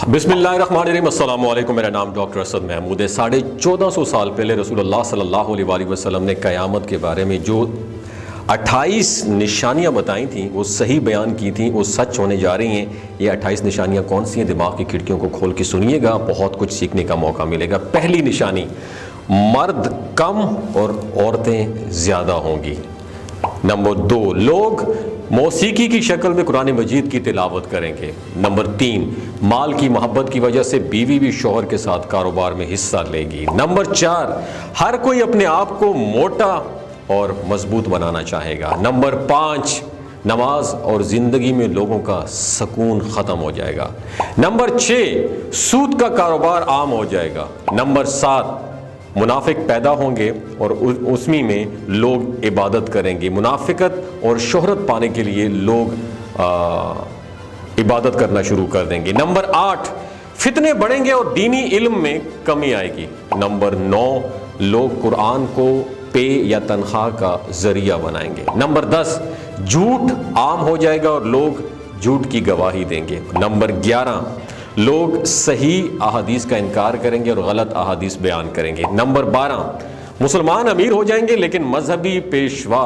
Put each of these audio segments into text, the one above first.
बिस्मिल्लाहिर्रहमानिर्रहीम। अस्सलाम वालेकुम। मेरा नाम डॉक्टर असद महमूद है। 1450 साल पहले रसूलुल्लाह सल्लल्लाहु अलैहि वसल्लम ने क़यामत के बारे में जो 28 निशानियां बताई थी वो सही बयान की थी, वो सच होने जा रही हैं। ये 28 निशानियां कौन सी हैं? दिमाग की खिड़कियों को खोल के सुनिएगा, बहुत कुछ सीखने का मौका मिलेगा। पहली निशानी, मर्द कम और औरतें ज़्यादा होंगी। नंबर 2, लोग मौसीकी की शक्ल में कुरान मजीद की तिलावत करेंगे। नंबर 3, माल की मोहब्बत की वजह से बीवी भी शौहर के साथ कारोबार में हिस्सा लेगी। नंबर 4, हर कोई अपने आप को मोटा और मजबूत बनाना चाहेगा। नंबर 5, नमाज और ज़िंदगी में लोगों का सुकून ख़त्म हो जाएगा। नंबर 6, सूद का कारोबार आम हो जाएगा। नंबर 7, मुनाफिक पैदा होंगे और उसमें में लोग इबादत करेंगे। मुनाफिकत और शोहरत पाने के लिए लोग इबादत करना शुरू कर देंगे। नंबर 8, फितने बढ़ेंगे और दीनी इल्म में कमी आएगी। नंबर 9, लोग कुरान को पे या तनख्वाह का जरिया बनाएंगे। नंबर 10, झूठ आम हो जाएगा और लोग झूठ की गवाही देंगे। नंबर 11, लोग सही अहादीस का इनकार करेंगे और गलत अहादीस बयान करेंगे। नंबर 12, मुसलमान अमीर हो जाएंगे लेकिन मजहबी पेशवा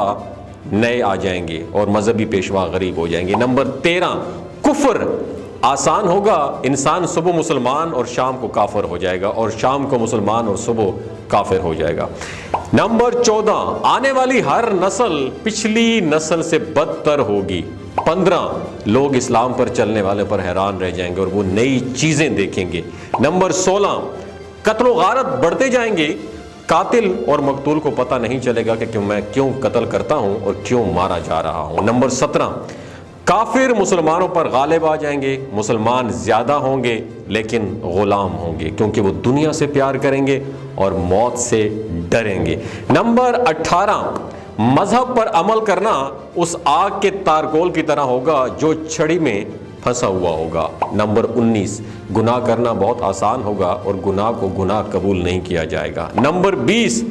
नए आ जाएंगे और मजहबी पेशवा गरीब हो जाएंगे। नंबर 13, कुफ्र आसान होगा, इंसान सुबह मुसलमान और शाम को काफिर हो जाएगा और शाम को मुसलमान और सुबह काफिर हो जाएगा। नंबर 14, आने वाली हर नस्ल पिछली नस्ल से बदतर होगी। 15, लोग इस्लाम पर चलने वाले पर हैरान रह जाएंगे और वो नई चीज़ें देखेंगे। नंबर 16, कत्ल गारत बढ़ते जाएंगे, कातिल और मकतूल को पता नहीं चलेगा कि मैं क्यों कत्ल करता हूँ और क्यों मारा जा रहा हूँ। नंबर 17, काफिर मुसलमानों पर गालिब आ जाएंगे, मुसलमान ज़्यादा होंगे लेकिन ग़ुलाम होंगे क्योंकि वो दुनिया से प्यार करेंगे और मौत से डरेंगे। नंबर 18, मजहब पर अमल करना उस आग के तारकोल की तरह होगा जो छड़ी में फंसा हुआ होगा। नंबर 19, गुनाह करना बहुत आसान होगा और गुनाह को गुनाह कबूल नहीं किया जाएगा। नंबर 20,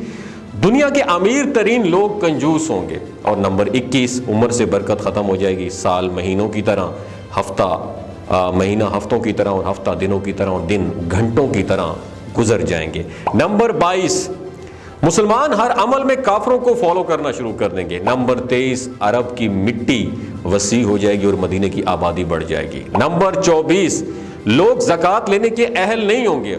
दुनिया के अमीर तरीन लोग कंजूस होंगे। और नंबर 21, उम्र से बरकत ख़त्म हो जाएगी, साल महीनों की तरह, हफ्ता महीना हफ्तों की तरह और हफ्ता दिनों की तरह और दिन घंटों की तरह गुजर जाएंगे। नंबर 22, मुसलमान हर अमल में काफरों को फॉलो करना शुरू कर देंगे। नंबर 23, अरब की मिट्टी वसी हो जाएगी और मदीने की आबादी बढ़ जाएगी। नंबर 24, लोग ज़कात लेने के अहल नहीं होंगे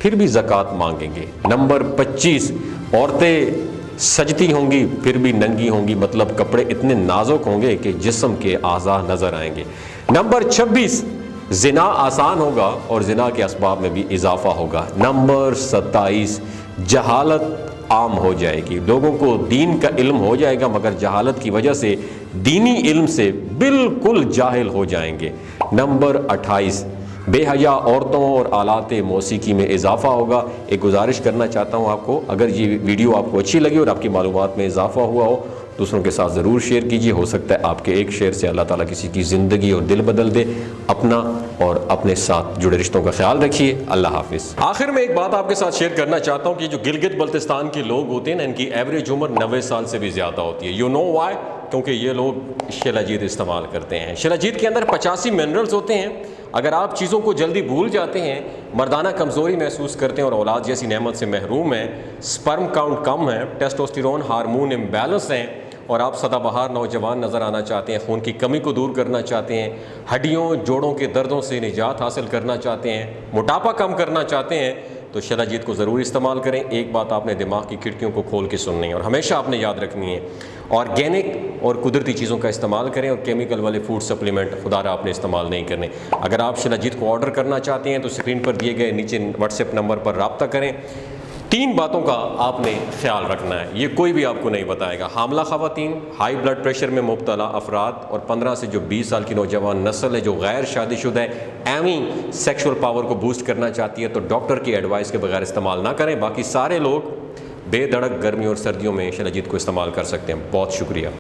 फिर भी ज़कात मांगेंगे। नंबर 25, औरतें सजती होंगी फिर भी नंगी होंगी, मतलब कपड़े इतने नाजुक होंगे कि जिस्म के आज़ा नजर आएंगे। नंबर 26, जिना आसान होगा और जिना के असबाब में भी इजाफा होगा। नंबर 27, जहालत आम हो जाएगी, लोगों को दीन का इल्म हो जाएगा मगर जहालत की वजह से दीनी इल्म से बिल्कुल जाहिल हो जाएंगे। नंबर 28, बेहया औरतों और आलाते मौसीकी में इजाफा होगा। एक गुजारिश करना चाहता हूँ आपको, अगर ये वीडियो आपको अच्छी लगी और आपकी मालूमात में इजाफा हुआ हो दूसरों के साथ ज़रूर शेयर कीजिए। हो सकता है आपके एक शेयर से अल्लाह ताला किसी की ज़िंदगी और दिल बदल दे। अपना और अपने साथ जुड़े रिश्तों का ख्याल रखिए। अल्लाह हाफिज़। आखिर में एक बात आपके साथ शेयर करना चाहता हूँ कि जो गिलगित बल्तिस्तान के लोग होते हैं ना, इनकी एवरेज उम्र 90 साल से भी ज़्यादा होती है। You know why? क्योंकि ये लोग शिलाजीत इस्तेमाल करते हैं। शिलाजीत के अंदर 85 मिनरल्स होते हैं। अगर आप चीज़ों को जल्दी भूल जाते हैं, मर्दाना कमज़ोरी महसूस करते हैं और औलाद जैसी नेमत से महरूम हैं, स्पर्म काउंट कम है, टेस्टोस्टेरोन हार्मोन इम्बैलेंस हैं और आप सदाबहार नौजवान नज़र आना चाहते हैं, खून की कमी को दूर करना चाहते हैं, हड्डियों जोड़ों के दर्दों से निजात हासिल करना चाहते हैं, मोटापा कम करना चाहते हैं, तो शिलाजीत को ज़रूर इस्तेमाल करें। एक बात आपने दिमाग की खिड़कियों को खोल के सुननी है और हमेशा आपने याद रखनी है, ऑर्गेनिक और कुदरती चीज़ों का इस्तेमाल करें और केमिकल वाले फूड सप्लीमेंट खुदारा आपने इस्तेमाल नहीं करने। अगर आप शिलाजीत को ऑर्डर करना चाहते हैं तो स्क्रीन पर दिए गए नीचे व्हाट्सएप नंबर पर रब्ता करें। 3 बातों का आपने ख्याल रखना है, ये कोई भी आपको नहीं बताएगा। हामला ख़वातीन, हाई ब्लड प्रेशर में मुब्तला अफराद और 15 से जो 20 साल की नौजवान नस्ल है जो गैर शादीशुदा है, एमी सेक्शुअल पावर को बूस्ट करना चाहती है तो डॉक्टर की एडवाइस के बगैर इस्तेमाल ना करें। बाकी सारे लोग बेधड़क गर्मी और सर्दियों में शिलाजीत को इस्तेमाल कर सकते हैं। बहुत शुक्रिया।